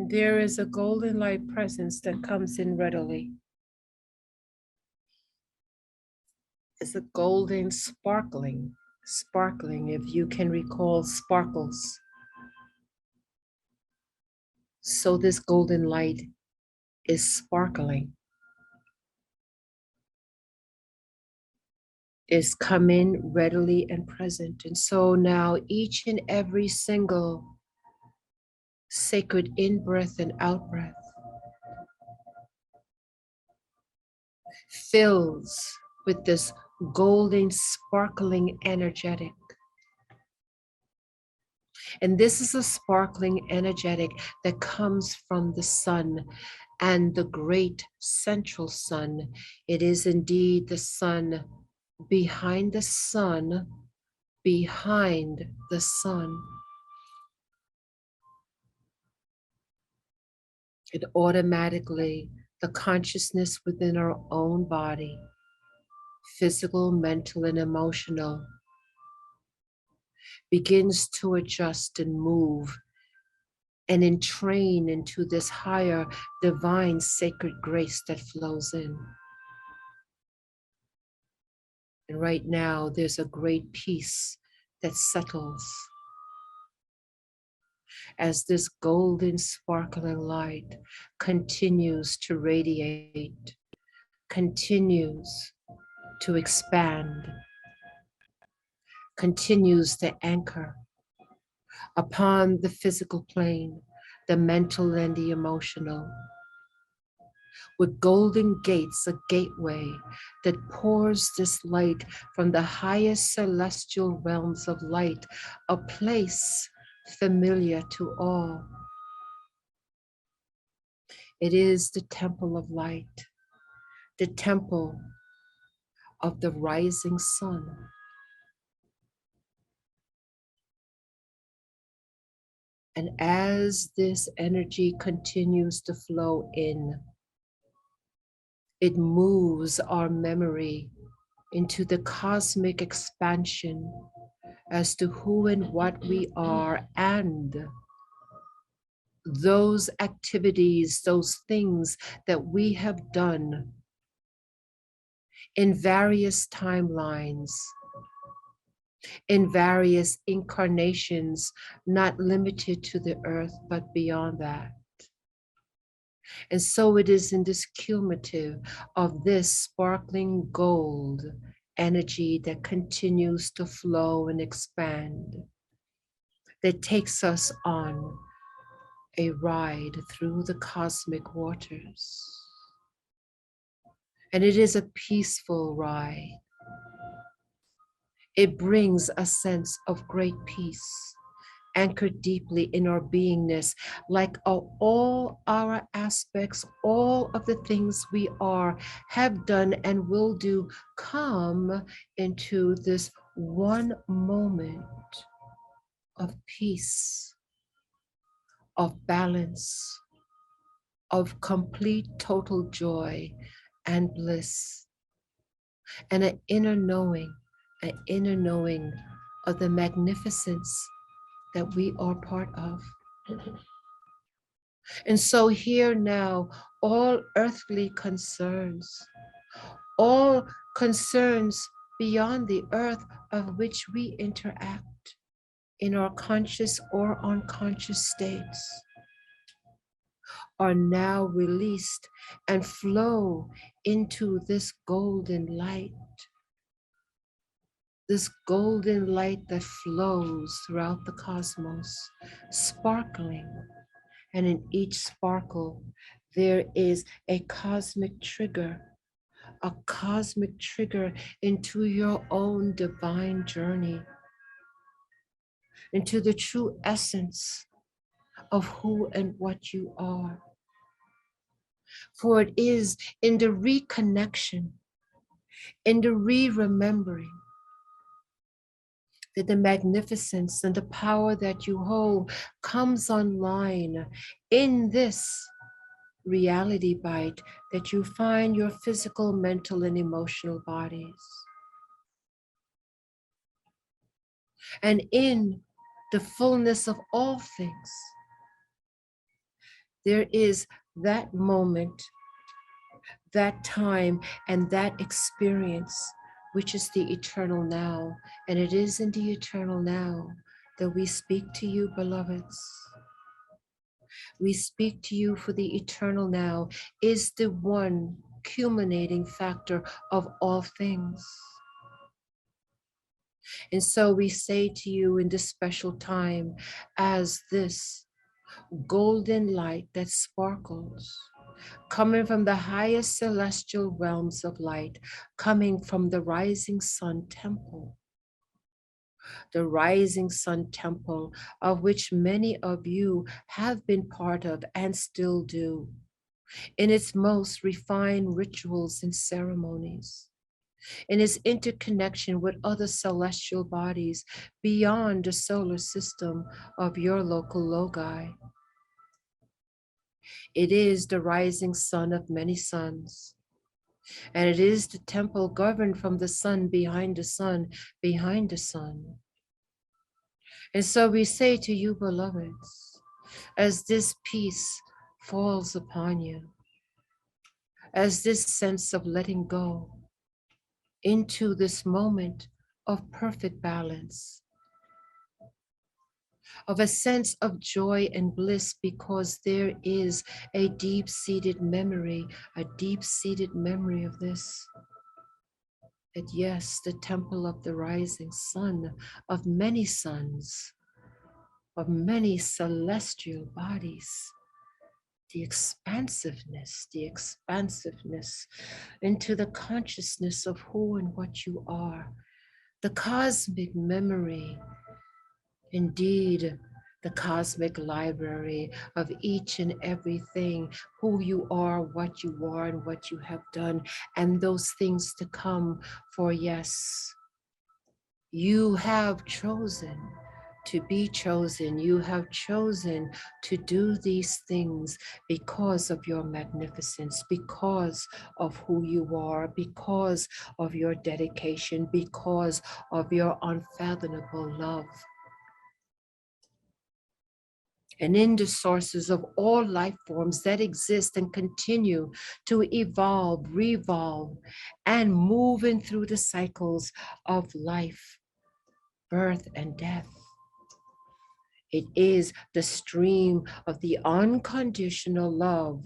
There is a golden light presence that comes in readily. It's a golden sparkling, if you can recall sparkles. So this golden light is sparkling, is coming readily and present. And so now each and every single sacred in-breath and out-breath fills with this golden, sparkling energetic. And this is a sparkling energetic that comes from the sun and the great central sun. It is indeed the sun behind the sun, behind the sun. It automatically, the consciousness within our own body, physical, mental, and emotional, begins to adjust and move and entrain into this higher divine sacred grace that flows in. And right now, there's a great peace that settles as this golden sparkling light continues to radiate, continues to expand, continues to anchor upon the physical plane, the mental and the emotional, with golden gates, a gateway that pours this light from the highest celestial realms of light, a place familiar to all. It is the temple of light, the temple of the rising sun. And as this energy continues to flow in, it moves our memory into the cosmic expansion as to who and what we are, and those activities, those things that we have done in various timelines, in various incarnations, not limited to the earth, but beyond that. And so it is in this cumulative of this sparkling gold energy that continues to flow and expand, that takes us on a ride through the cosmic waters. And it is a peaceful ride. It brings a sense of great peace, anchored deeply in our beingness, like all our aspects, all of the things we are, have done, and will do, come into this one moment of peace, of balance, of complete total joy and bliss, and an inner knowing of the magnificence that we are part of. And so here now, all earthly concerns, all concerns beyond the earth of which we interact in our conscious or unconscious states, are now released and flow into this golden light. This golden light that flows throughout the cosmos, sparkling. And in each sparkle, there is a cosmic trigger into your own divine journey, into the true essence of who and what you are. For it is in the reconnection, in the re-remembering, that the magnificence and the power that you hold comes online in this reality bite, that you find your physical, mental, and emotional bodies. And in the fullness of all things, There is that moment, that time, and that experience, which is the eternal now. And it is in the eternal now that we speak to you, beloveds. We speak to you, for the eternal now is the one culminating factor of all things. And so we say to you in this special time, as this golden light that sparkles, coming from the highest celestial realms of light, coming from the rising sun temple, the rising sun temple of which many of you have been part of and still do, in its most refined rituals and ceremonies, in its interconnection with other celestial bodies beyond the solar system of your local logi. It is the rising sun of many suns, and it is the temple governed from the sun behind the sun behind the sun. And so we say to you, beloveds, as this peace falls upon you, as this sense of letting go into this moment of perfect balance, of a sense of joy and bliss, because there is a deep-seated memory of this. That yes, the temple of the rising sun, of many suns, of many celestial bodies, the expansiveness into the consciousness of who and what you are, the cosmic memory, indeed, the cosmic library of each and everything, who you are, and what you have done, and those things to come. For yes, you have chosen to be chosen. You have chosen to do these things because of your magnificence, because of who you are, because of your dedication, because of your unfathomable love. And in the sources of all life forms that exist and continue to evolve, revolve, and move in through the cycles of life, birth, and death. It is the stream of the unconditional love,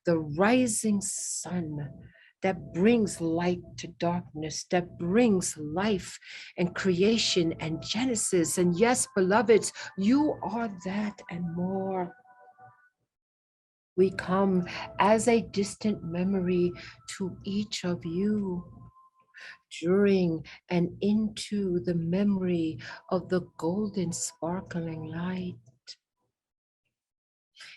the rising sun that brings light to darkness, that brings life and creation and genesis. And yes, beloveds, you are that and more. We come as a distant memory to each of you, during and into the memory of the golden sparkling light.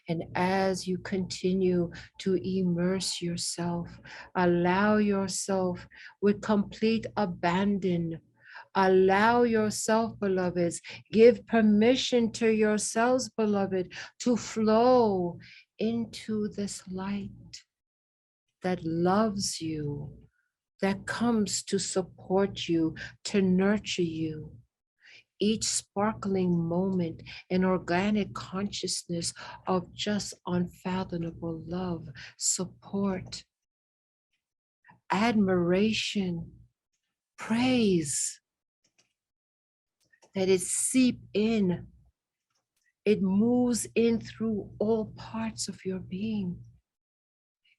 And as you continue to immerse yourself, allow yourself with complete abandon. Allow yourself, beloveds, give permission to yourselves, beloved, to flow into this light that loves you, that comes to support you, to nurture you. Each sparkling moment, an organic consciousness of just unfathomable love, support, admiration, praise, that it seep in, it moves in through all parts of your being.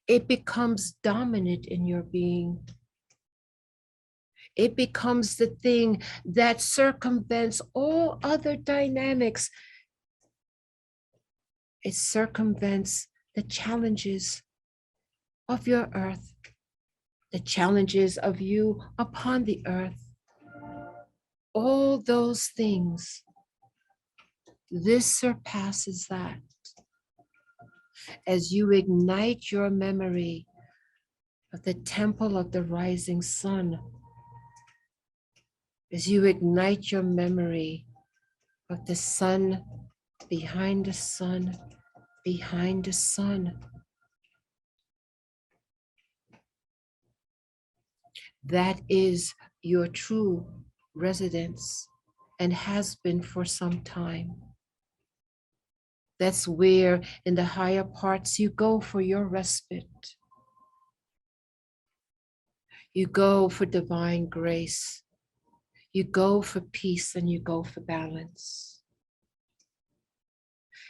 It becomes dominant in your being. It becomes the thing that circumvents all other dynamics. It circumvents the challenges of your earth, the challenges of you upon the earth. All those things, this surpasses that. As you ignite your memory of the temple of the rising sun, as you ignite your memory of the sun behind the sun, behind the sun, that is your true residence and has been for some time. That's where in the higher parts you go for your respite. You go for divine grace. You go for peace and you go for balance.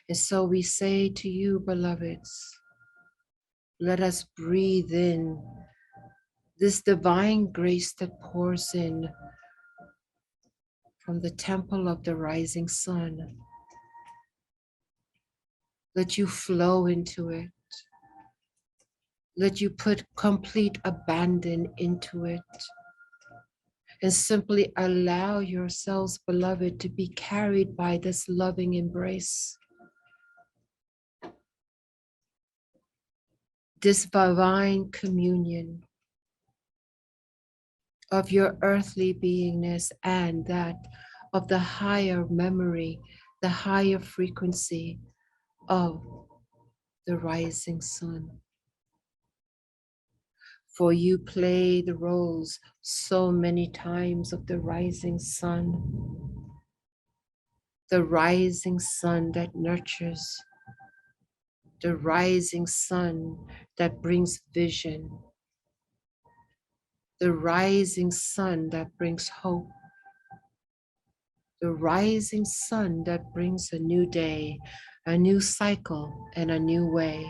And so we say to you, beloveds, let us breathe in this divine grace that pours in from the temple of the rising sun. Let you flow into it. Let you put complete abandon into it. And simply allow yourselves, beloved, to be carried by this loving embrace. This divine communion of your earthly beingness and that of the higher memory, the higher frequency of the rising sun. For you play the roles so many times of the rising sun that nurtures, the rising sun that brings vision, the rising sun that brings hope, the rising sun that brings a new day, a new cycle, and a new way.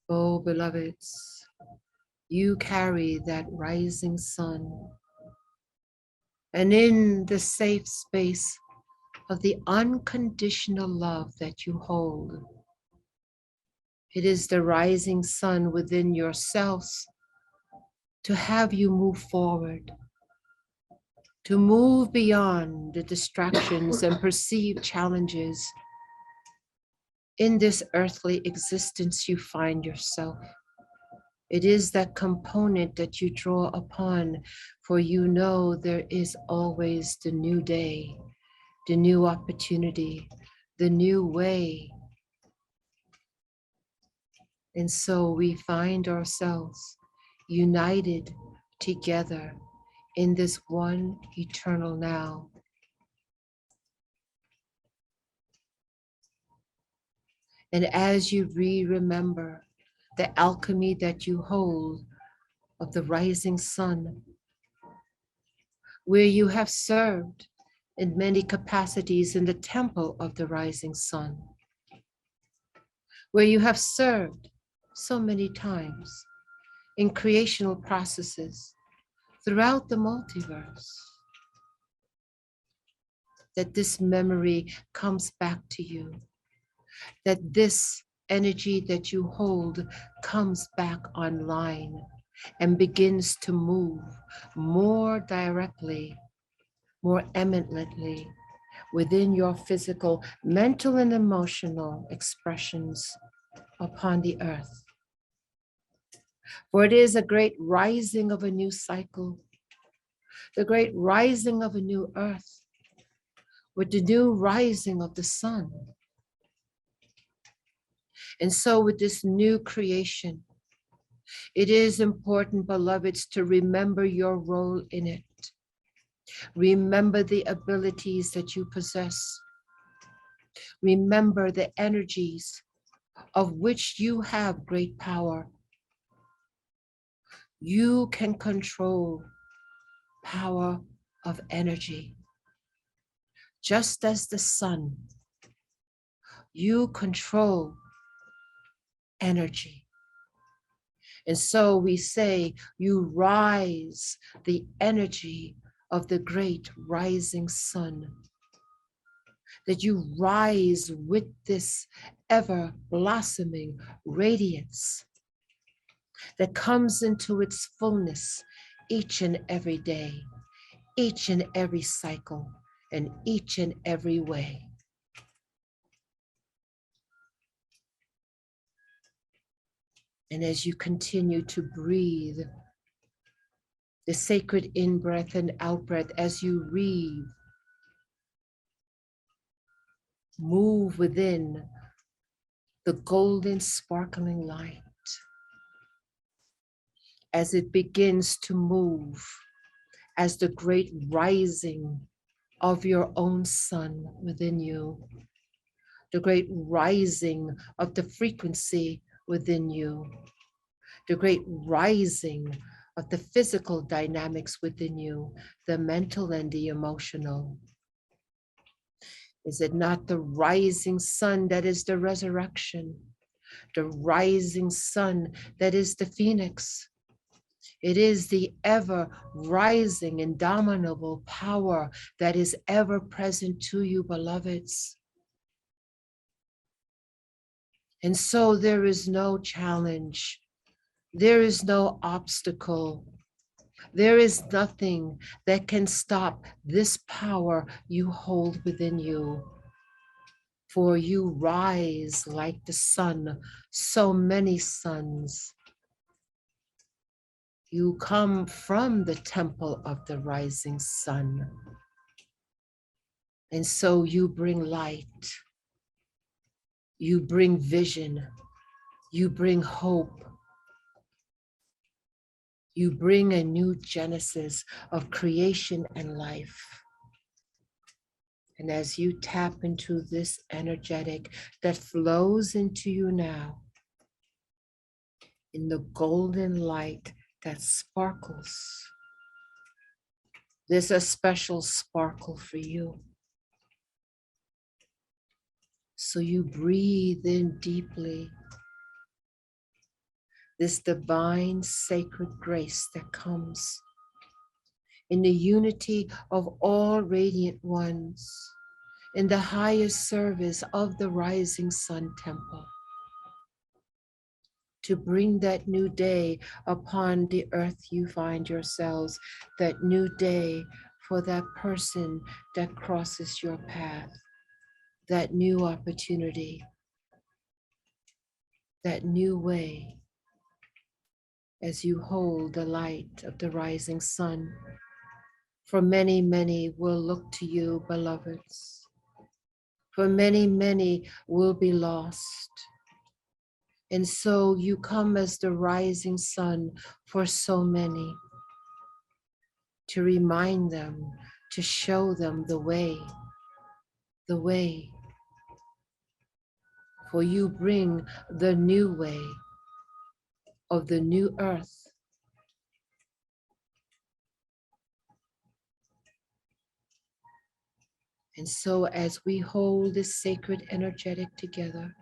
Oh, beloveds, you carry that rising sun. And in the safe space of the unconditional love that you hold, it is the rising sun within yourselves to have you move forward, to move beyond the distractions and perceived challenges in this earthly existence you find yourself. It is that component that you draw upon, for you know there is always the new day, the new opportunity, the new way. And so we find ourselves united together in this one eternal now. And as you remember the alchemy that you hold of the rising sun, where you have served in many capacities in the temple of the rising sun, where you have served so many times in creational processes throughout the multiverse, that this memory comes back to you, that this energy that you hold comes back online and begins to move more directly, more eminently within your physical, mental, and emotional expressions upon the earth. For it is a great rising of a new cycle, the great rising of a new earth, with the new rising of the sun. And so with this new creation, it is important, beloveds, to remember your role in it. Remember the abilities that you possess. Remember the energies of which you have great power. You can control power of energy. Just as the sun, you control energy. And so we say, you rise the energy of the great rising sun, that you rise with this ever blossoming radiance that comes into its fullness each and every day, each and every cycle, and each and every way. And as you continue to breathe the sacred in-breath and out-breath, as you breathe, move within the golden sparkling light, as it begins to move, as the great rising of your own sun within you, the great rising of the frequency within you, the great rising of the physical dynamics within you, the mental and the emotional. Is it not the rising sun that is the resurrection? The rising sun that is the phoenix? It is the ever rising, indomitable power that is ever present to you, beloveds. And so there is no challenge, there is no obstacle, there is nothing that can stop this power you hold within you. For you rise like the sun, so many suns. You come from the temple of the rising sun. And so you bring light, you bring vision, you bring hope, you bring a new genesis of creation and life. And as you tap into this energetic that flows into you now, in the golden light that sparkles, there's a special sparkle for you. So you breathe in deeply this divine sacred grace that comes in the unity of all radiant ones, in the highest service of the rising sun temple, to bring that new day upon the earth you find yourselves, that new day for that person that crosses your path, that new opportunity, that new way, as you hold the light of the rising sun. For many, many will look to you, beloveds. For many, many will be lost. And so you come as the rising sun for so many, to remind them, to show them the way, the way. For you bring the new way of the new earth. And so as we hold this sacred energetic together,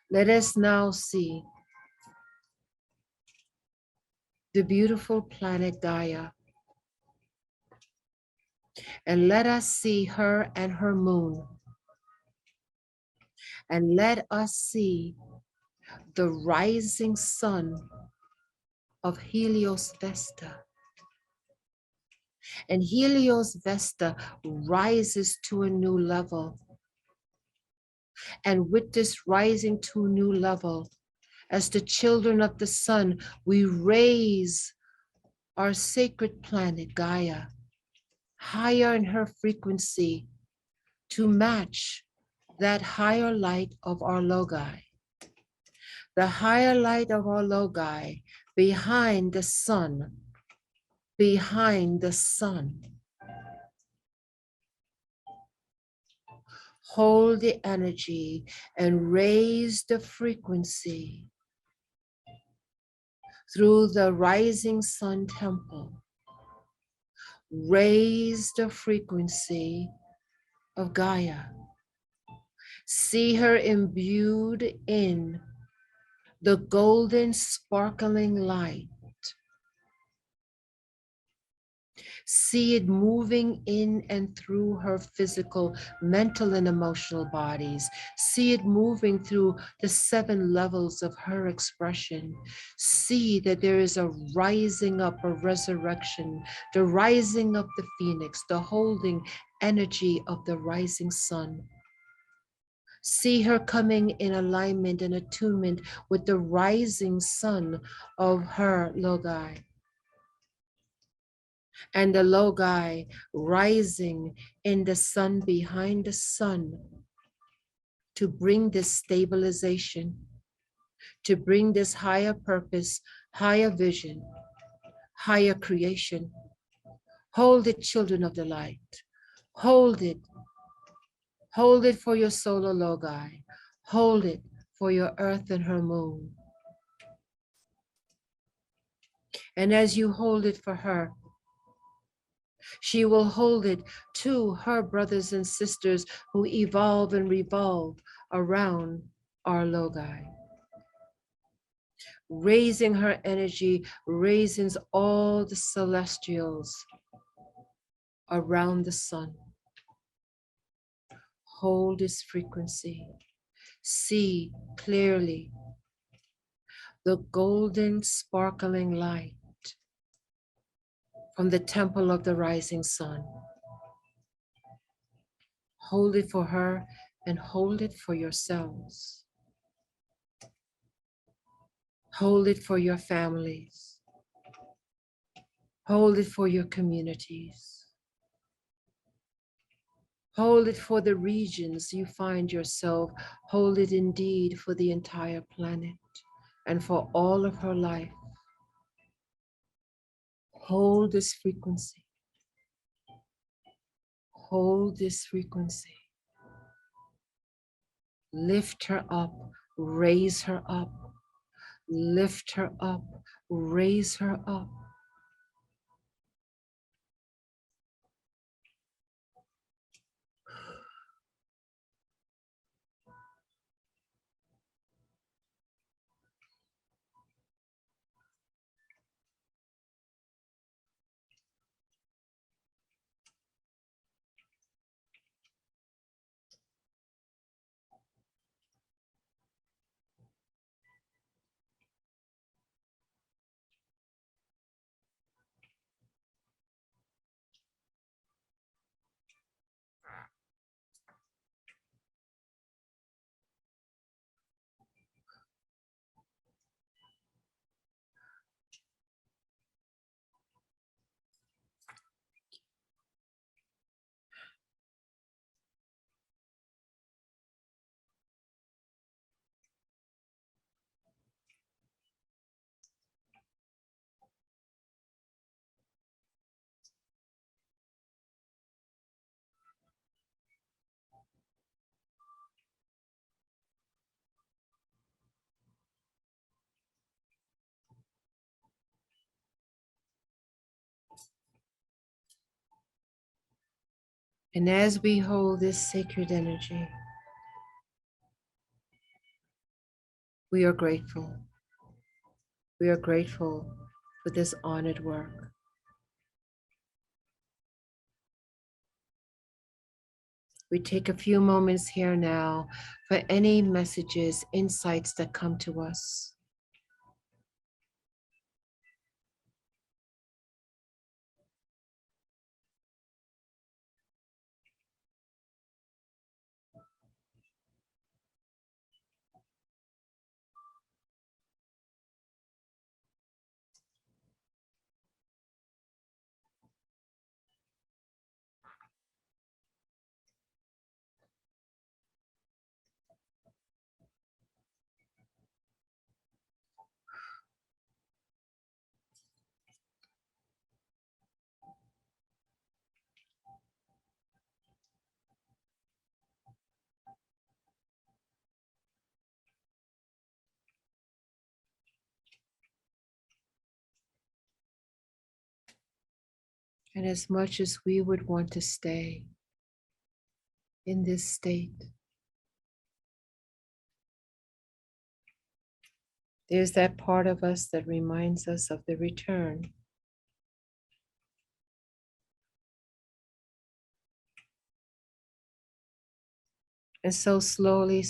let us now see the beautiful planet Gaia, and let us see her and her moon, and let us see the rising sun of Helios Vesta. And Helios Vesta rises to a new level. And with this rising to a new level, as the children of the sun, we raise our sacred planet Gaia higher in her frequency to match that higher light of our Logi. The higher light of our Logi behind the sun, behind the sun. Hold the energy and raise the frequency through the rising sun temple. Raise the frequency of Gaia. See her imbued in the golden sparkling light. See it moving in and through her physical, mental, and emotional bodies. See it moving through the 7 levels of her expression. See that there is a rising up, a resurrection, the rising of the phoenix, the holding energy of the rising sun. See her coming in alignment and attunement with the rising sun of her Logi. And the Logi rising in the sun behind the sun to bring this stabilization, to bring this higher purpose, higher vision, higher creation, Hold it, children of the light. Hold it. Hold it for your solar logi. Hold it for your earth and her moon. And as you hold it for her, she will hold it to her brothers and sisters who evolve and revolve around our logi. Raising her energy raises all the celestials around the sun. Hold this frequency. See clearly the golden sparkling light from the temple of the rising sun. Hold it for her and hold it for yourselves. Hold it for your families. Hold it for your communities. Hold it for the regions you find yourself. Hold it indeed for the entire planet and for all of her life. Hold this frequency. Hold this frequency. Lift her up, raise her up, lift her up, raise her up. And as we hold this sacred energy, we are grateful. We are grateful for this honored work. We take a few moments here now for any messages, insights that come to us. And as much as we would want to stay in this state, there's that part of us that reminds us of the return. And so slowly,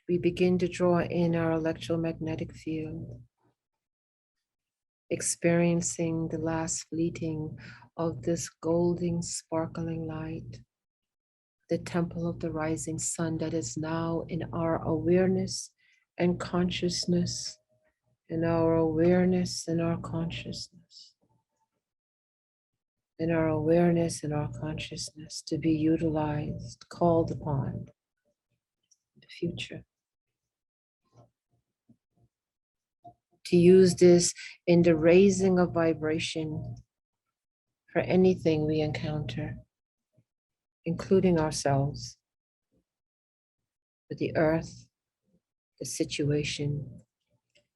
we begin to draw in our electromagnetic field, experiencing the last fleeting of this golden, sparkling light, the temple of the rising sun that is now in our awareness and consciousness, in our awareness and our consciousness, in our awareness and our consciousness to be utilized, called upon in the future. to use this in the raising of vibration for anything we encounter, including ourselves, for the earth, the situation.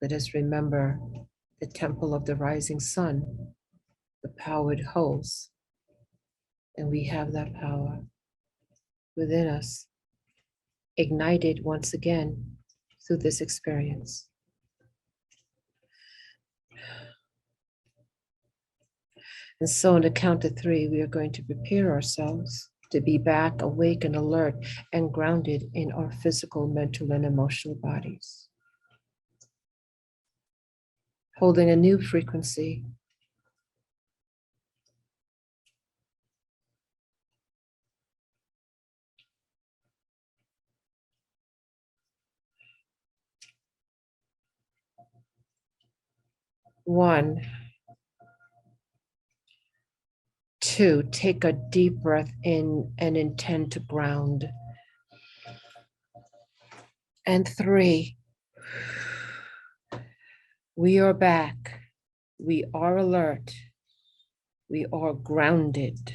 Let us remember the temple of the rising sun, the power it holds, and we have that power within us, ignited once again through this experience. And so on the count of three, we are going to prepare ourselves to be back awake and alert and grounded in our physical, mental, and emotional bodies. Holding a new frequency. One, two, take a deep breath in and intend to ground. And three, we are back. We are alert. We are grounded.